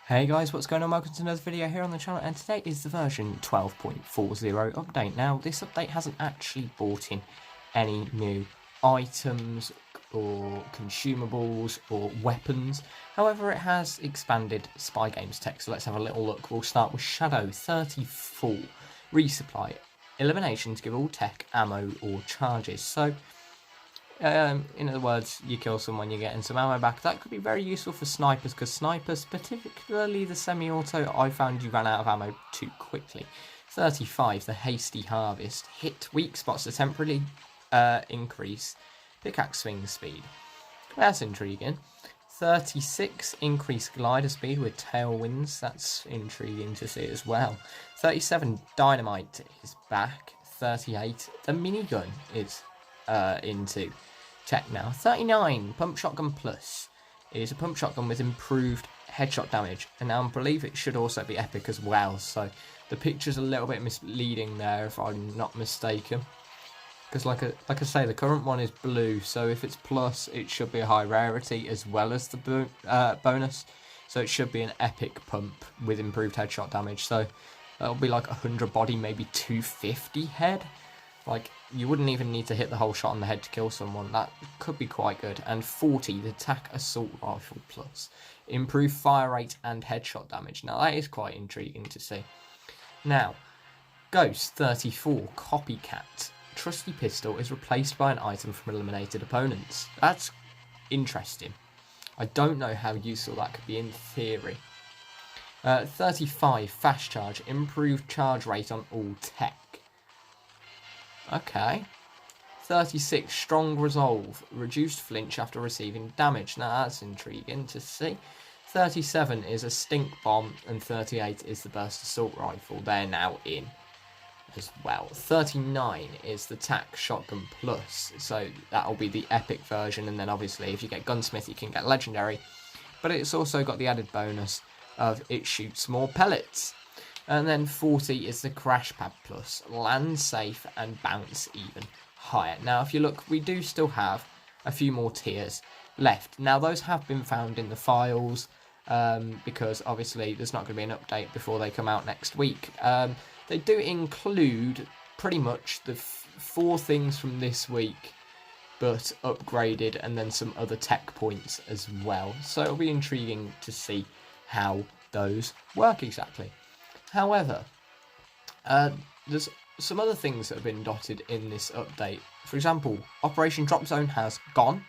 Hey guys, what's going on? Welcome to another video here on the channel, and today is the version 12.40 update. Now, this update hasn't actually brought in any new items or consumables or weapons. However, it has expanded Spy Games tech, so let's have a little look. We'll start with Shadow 34, resupply, elimination to give all tech, ammo or charges. So, in other words, you kill someone, you're getting some ammo back. That could be very useful for snipers, because snipers, particularly the semi-auto, I found you ran out of ammo too quickly. 35, the Hasty Harvest. Hit weak spots to temporarily increase pickaxe swing speed. That's intriguing. 36, increased glider speed with tailwinds. That's intriguing to see as well. 37, Dynamite is back. 38, the minigun is into tech now. 39, Pump Shotgun Plus is a pump shotgun with improved headshot damage, and now I believe it should also be epic as well, so the picture's a little bit misleading there if I'm not mistaken, because like I say, the current one is blue, so if it's plus it should be a high rarity as well as the bonus, so it should be an epic pump with improved headshot damage. So that'll be like 100 body, maybe 250 head. Like, you wouldn't even need to hit the whole shot on the head to kill someone. That could be quite good. And 40, the TAC Assault Rifle Plus. Improved fire rate and headshot damage. Now, that is quite intriguing to see. Now, Ghost 34, Copycat. Trusty Pistol is replaced by an item from eliminated opponents. That's interesting. I don't know how useful that could be in theory. 35, Fast Charge. Improved charge rate on all tech. Okay. 36, Strong Resolve. Reduced flinch after receiving damage. Now that's intriguing to see. 37 is a Stink Bomb, and 38 is the Burst Assault Rifle. They're now in as well. 39 is the TAC Shotgun Plus, so that'll be the epic version, and then obviously if you get Gunsmith you can get Legendary, but it's also got the added bonus of it shoots more pellets. And then 40 is the Crash Pad Plus, land safe and bounce even higher. Now, if you look, we do still have a few more tiers left. Now, those have been found in the files, because obviously there's not going to be an update before they come out next week. They do include pretty much the 4 things from this week, but upgraded, and then some other tech points as well. So it'll be intriguing to see how those work exactly. However, there's some other things that have been dotted in this update. For example, Operation Drop Zone has gone,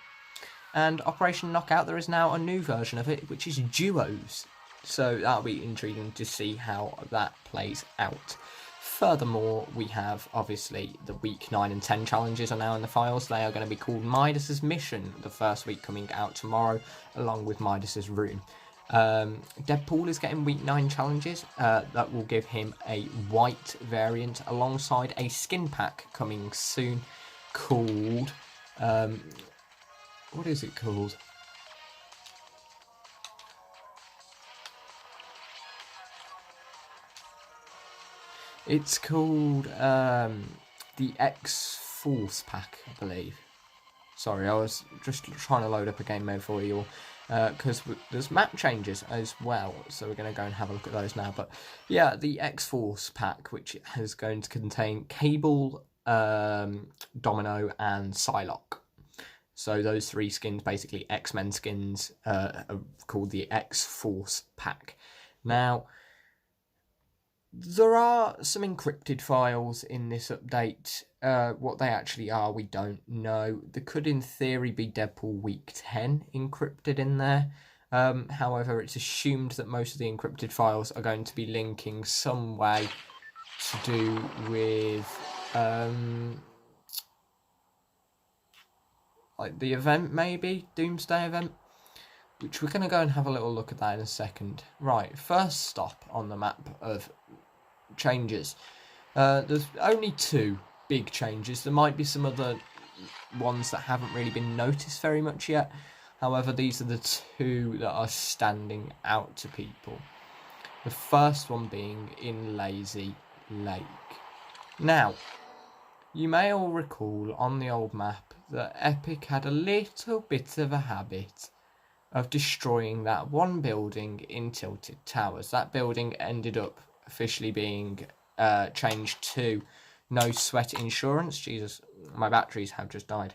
and Operation Knockout, there is now a new version of it, which is Duos. So that'll be intriguing to see how that plays out. Furthermore, we have, obviously, the week 9 and 10 challenges are now in the files. They are going to be called Midas's Mission, the first week coming out tomorrow, along with Midas's Rune. Deadpool is getting week 9 challenges. That will give him a white variant alongside a skin pack coming soon called, what is it called? It's called the X-Force pack, I believe. Sorry, I was just trying to load up a game mode for you all, because there's map changes as well, so we're going to go and have a look at those now. But yeah, the X-Force pack, which is going to contain Cable, Domino and Psylocke. So those 3 skins, basically X-Men skins, are called the X-Force pack. Now, there are some encrypted files in this update. What they actually are, we don't know. There could, in theory, be Deadpool Week 10 encrypted in there. However, it's assumed that most of the encrypted files are going to be linking some way to do with like the event, maybe? Doomsday event? Which we're going to go and have a little look at that in a second. Right, first stop on the map of changes. There's only 2 big changes. There might be some other ones that haven't really been noticed very much yet. However, these are the 2 that are standing out to people. The first one being in Lazy Lake. Now, you may all recall on the old map that Epic had a little bit of a habit of destroying that one building in Tilted Towers. That building ended up officially being changed to No Sweat Insurance. Jesus, my batteries have just died.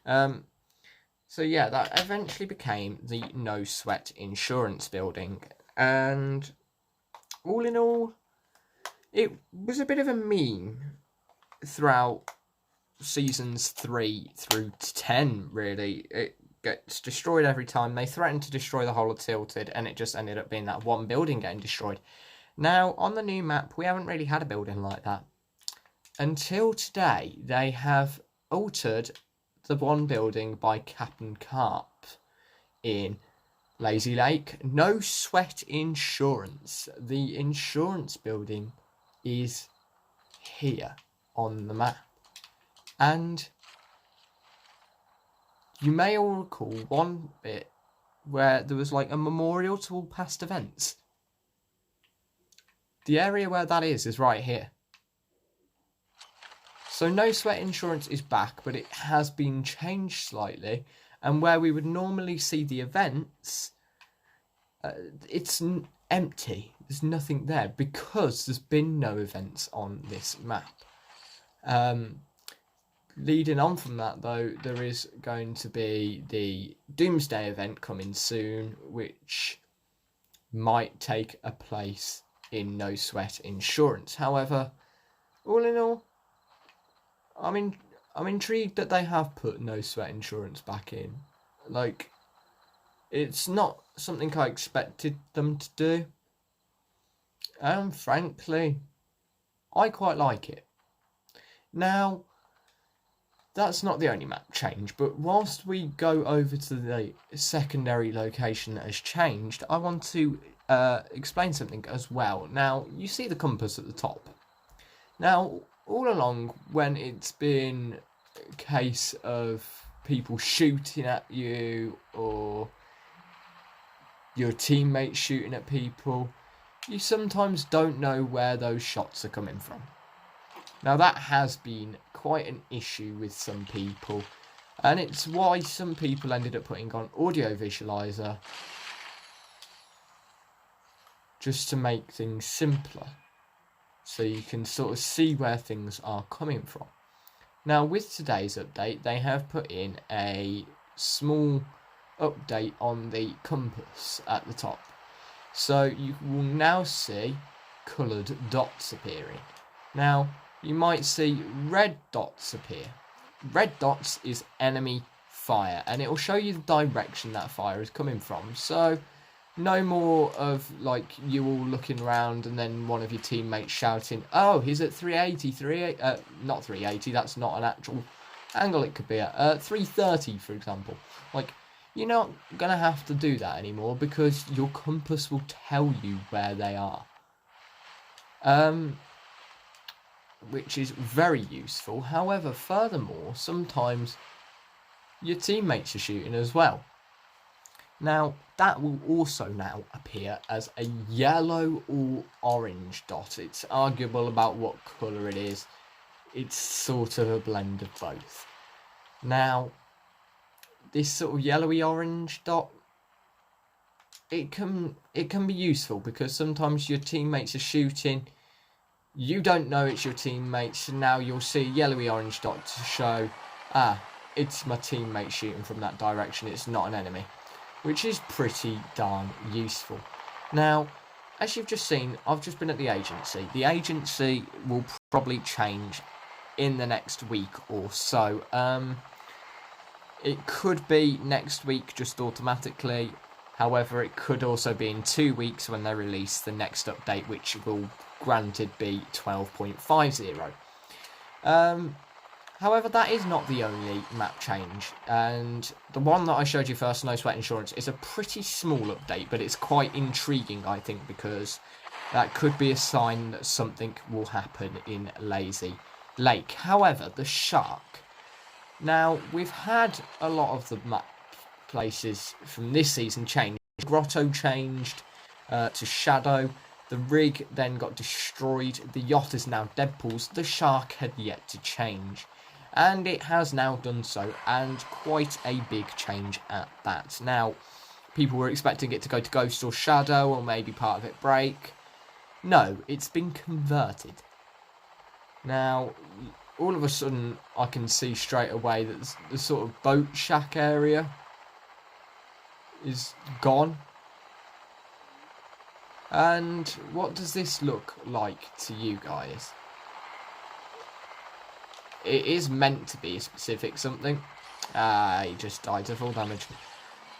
So yeah, that eventually became the No Sweat Insurance building. And all in all, it was a bit of a meme throughout seasons 3 through to 10, really. It gets destroyed every time. They threatened to destroy the whole of Tilted, and it just ended up being that one building getting destroyed. Now, on the new map, we haven't really had a building like that. Until today, they have altered the one building by Captain Carp in Lazy Lake. No Sweat Insurance. The insurance building is here on the map. And you may all recall one bit where there was like a memorial to all past events. The area where that is right here. So No Sweat Insurance is back, but it has been changed slightly. And where we would normally see the events, it's empty. There's nothing there because there's been no events on this map. Leading on from that, though, there is going to be the Doomsday event coming soon, which might take a place in No Sweat Insurance. However, all in all, I'm intrigued that they have put No Sweat Insurance back in. Like, it's not something I expected them to do. And frankly, I quite like it. Now, that's not the only map change, but whilst we go over to the secondary location that has changed, I want to explain something as well. Now, you see the compass at the top. Now, all along, when it's been a case of people shooting at you or your teammates shooting at people, you sometimes don't know where those shots are coming from. Now, that has been quite an issue with some people, and it's why some people ended up putting on audio visualizer just to make things simpler, so you can sort of see where things are coming from. Now, with today's update, they have put in a small update on the compass at the top. So you will now see coloured dots appearing. Now, you might see red dots appear. Red dots is enemy fire, and it will show you the direction that fire is coming from. So no more of like you all looking around and then one of your teammates shouting, "Oh, he's at 380, not 380. That's not an actual angle. It could be at 330, for example." Like, you're not gonna have to do that anymore because your compass will tell you where they are. Which is very useful. However, furthermore, sometimes your teammates are shooting as well. Now, that will also now appear as a yellow or orange dot. It's arguable about what colour it is. It's sort of a blend of both. Now, this sort of yellowy orange dot, it can be useful because sometimes your teammates are shooting. You don't know it's your teammates, and now you'll see a yellowy orange dot to show, it's my teammate shooting from that direction, it's not an enemy. Which is pretty darn useful. Now, as you've just seen, I've just been at the agency. The agency will probably change in the next week or so. It could be next week just automatically. However, it could also be in 2 weeks when they release the next update, which will granted be 12.50. However, that is not the only map change, and the one that I showed you first, No Sweat Insurance, is a pretty small update, but it's quite intriguing, I think, because that could be a sign that something will happen in Lazy Lake. However, the shark. Now, we've had a lot of the map places from this season change. Grotto changed to Shadow. The rig then got destroyed. The yacht is now Deadpool's. The shark had yet to change. And it has now done so, and quite a big change at that. Now, people were expecting it to go to Ghost or Shadow, or maybe part of it break. No, it's been converted. Now, all of a sudden, I can see straight away that the sort of boat shack area is gone. And what does this look like to you guys? It is meant to be a specific something. He just died to full damage.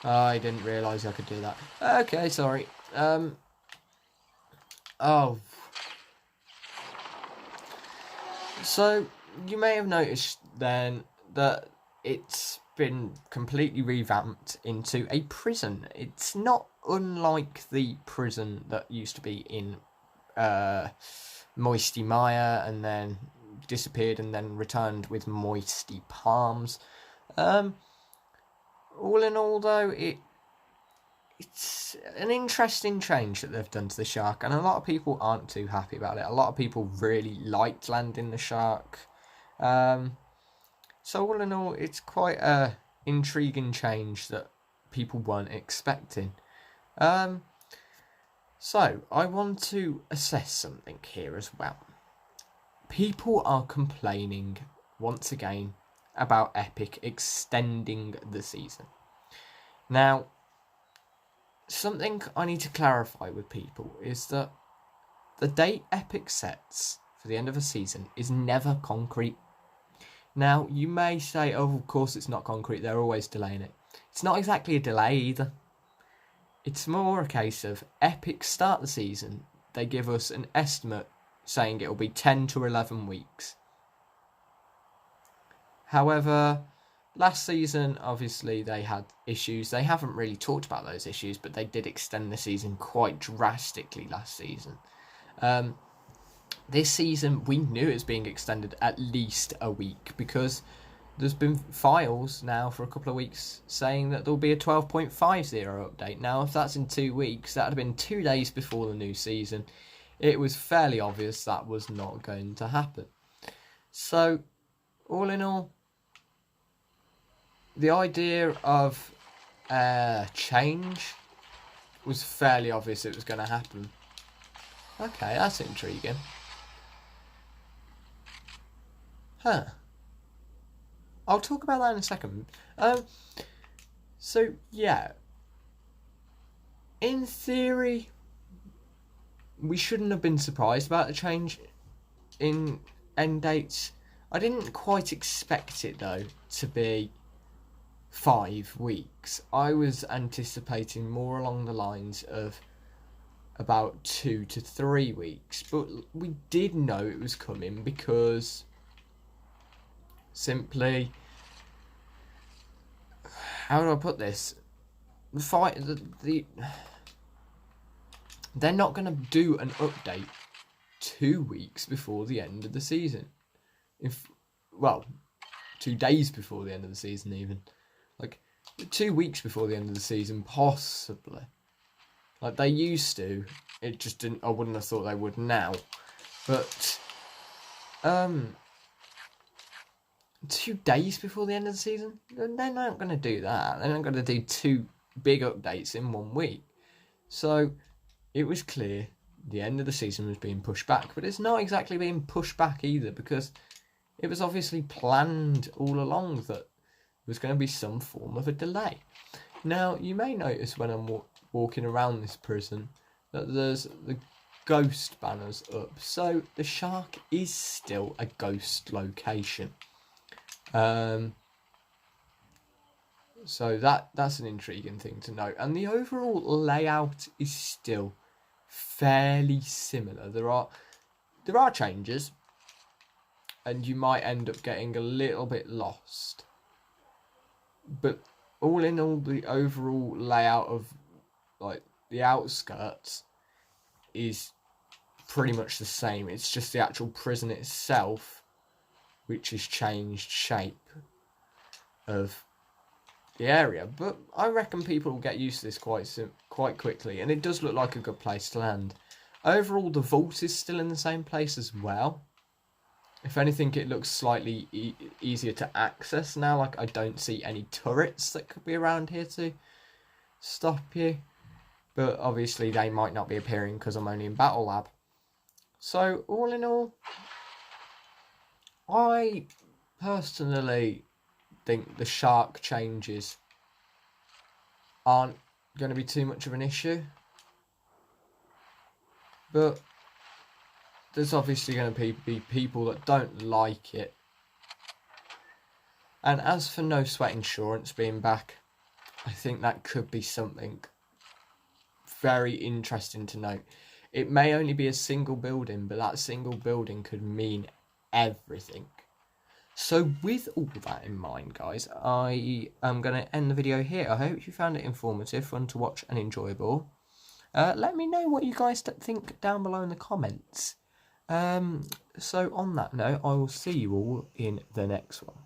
I didn't realise I could do that. Okay, sorry. Oh. So, you may have noticed then that it's been completely revamped into a prison. It's not unlike the prison that used to be in Moisty Mire and then disappeared and then returned with Moisty Palms. All in all, though, it's an interesting change that they've done to the shark, and a lot of people aren't too happy about it. A lot of people really liked landing the shark. So all in all, it's quite a intriguing change that people weren't expecting. So I want to assess something here as well. People are complaining once again about Epic extending the season. Now, something I need to clarify with people is that the date Epic sets for the end of a season is never concrete. Now, you may say, oh, of course it's not concrete, they're always delaying it. It's not exactly a delay either. It's more a case of Epic start the season, they give us an estimate saying it'll be 10 to 11 weeks. However, last season, obviously, they had issues. They haven't really talked about those issues, but they did extend the season quite drastically last season. This season, we knew it was being extended at least a week because there's been files now for a couple of weeks saying that there'll be a 12.50 update. Now, if that's in 2 weeks, that would have been 2 days before the new season. It was fairly obvious that was not going to happen. So, all in all, the idea of change was fairly obvious it was going to happen. Okay, that's intriguing. Huh. I'll talk about that in a second. So, yeah. In theory, we shouldn't have been surprised about the change in end dates. I didn't quite expect it, though, to be 5 weeks. I was anticipating more along the lines of about 2 to 3 weeks, but we did know it was coming because simply, how do I put this? They're not going to do an update 2 weeks before the end of the season. 2 days before the end of the season, even. 2 weeks before the end of the season, possibly. They used to. It just didn't. I wouldn't have thought they would now. But 2 days before the end of the season, they're not going to do that. They're not going to do 2 big updates in 1 week. So it was clear the end of the season was being pushed back, but it's not exactly being pushed back either because it was obviously planned all along that there was going to be some form of a delay. Now, you may notice when I'm walking around this prison that there's the ghost banners up. So the shark is still a ghost location. So that's an intriguing thing to note. And the overall layout is still fairly similar. There are changes, and you might end up getting a little bit lost. But all in all, the overall layout of the outskirts is pretty much the same. It's just the actual prison itself which has changed shape of the area. But I reckon people will get used to this quite quickly, and it does look like a good place to land. Overall, the vault is still in the same place as well. If anything, it looks slightly easier to access now. I don't see any turrets that could be around here to stop you, but obviously they might not be appearing because I'm only in Battle Lab. So all in all, I personally think the shark changes aren't going to be too much of an issue, but there's obviously going to be people that don't like it. And as for no sweat insurance being back, I think that could be something very interesting to note. It may only be a single building, but that single building could mean everything. So with all that in mind, guys, I am going to end the video here. I hope you found it informative, fun to watch and enjoyable. Let me know what you guys think down below in the comments. So on that note, I will see you all in the next one.